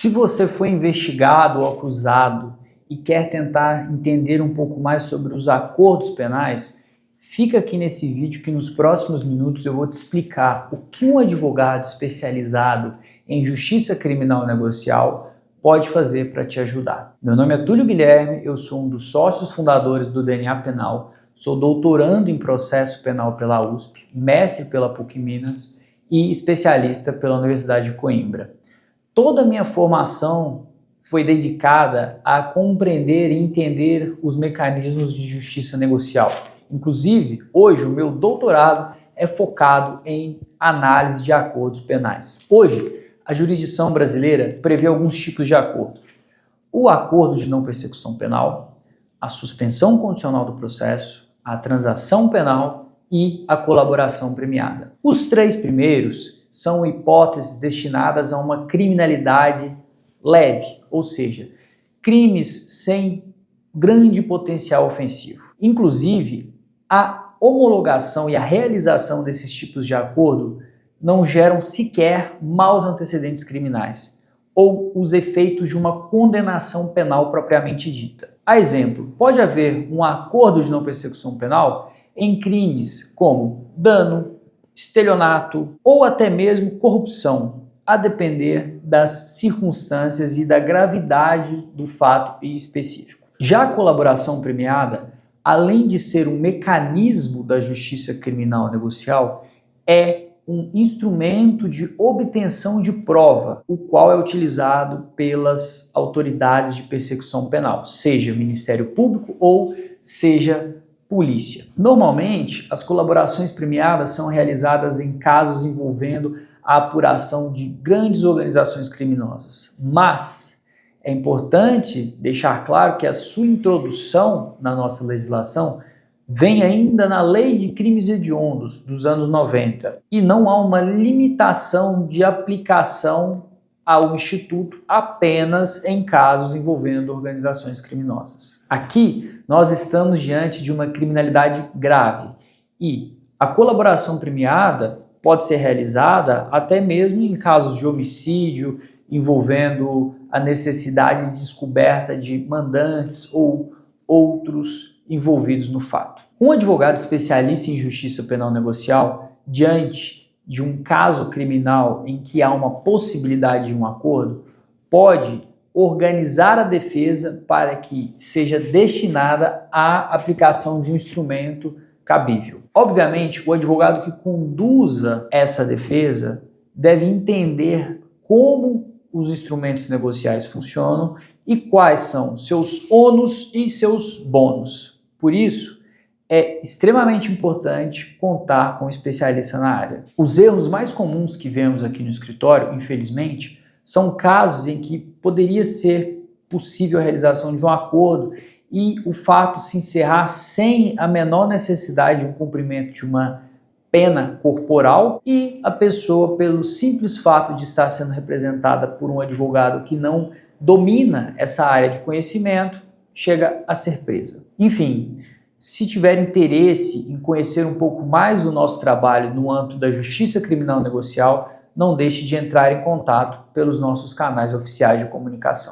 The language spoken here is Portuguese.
Se você foi investigado ou acusado e quer tentar entender um pouco mais sobre os acordos penais, fica aqui nesse vídeo que nos próximos minutos eu vou te explicar o que um advogado especializado em justiça criminal negocial pode fazer para te ajudar. Meu nome é Túlio Guilherme, eu sou um dos sócios fundadores do DNA Penal, sou doutorando em processo penal pela USP, mestre pela PUC Minas e especialista pela Universidade de Coimbra. Toda a minha formação foi dedicada a compreender e entender os mecanismos de justiça negocial. Inclusive, hoje o meu doutorado é focado em análise de acordos penais. Hoje, a jurisdição brasileira prevê alguns tipos de acordo. O acordo de não persecução penal, a suspensão condicional do processo, a transação penal e a colaboração premiada. Os três primeiros são hipóteses destinadas a uma criminalidade leve, ou seja, crimes sem grande potencial ofensivo. Inclusive, a homologação e a realização desses tipos de acordo não geram sequer maus antecedentes criminais ou os efeitos de uma condenação penal propriamente dita. A exemplo, pode haver um acordo de não persecução penal em crimes como dano, estelionato ou até mesmo corrupção, a depender das circunstâncias e da gravidade do fato específico. Já a colaboração premiada, além de ser um mecanismo da justiça criminal negocial, é um instrumento de obtenção de prova, o qual é utilizado pelas autoridades de persecução penal, seja Ministério Público ou seja polícia. Normalmente, as colaborações premiadas são realizadas em casos envolvendo a apuração de grandes organizações criminosas, mas é importante deixar claro que a sua introdução na nossa legislação vem ainda na Lei de Crimes Hediondos dos anos 90 e não há uma limitação de aplicação ao Instituto apenas em casos envolvendo organizações criminosas. Aqui nós estamos diante de uma criminalidade grave e a colaboração premiada pode ser realizada até mesmo em casos de homicídio envolvendo a necessidade de descoberta de mandantes ou outros envolvidos no fato. Um advogado especialista em justiça penal negocial, diante de um caso criminal em que há uma possibilidade de um acordo, pode organizar a defesa para que seja destinada à aplicação de um instrumento cabível. Obviamente, o advogado que conduza essa defesa deve entender como os instrumentos negociais funcionam e quais são seus ônus e seus bônus. Por isso, é extremamente importante contar com um especialista na área. Os erros mais comuns que vemos aqui no escritório, infelizmente, são casos em que poderia ser possível a realização de um acordo e o fato se encerrar sem a menor necessidade de um cumprimento de uma pena corporal e a pessoa, pelo simples fato de estar sendo representada por um advogado que não domina essa área de conhecimento, chega a ser presa. Enfim, se tiver interesse em conhecer um pouco mais do nosso trabalho no âmbito da justiça criminal negocial, não deixe de entrar em contato pelos nossos canais oficiais de comunicação.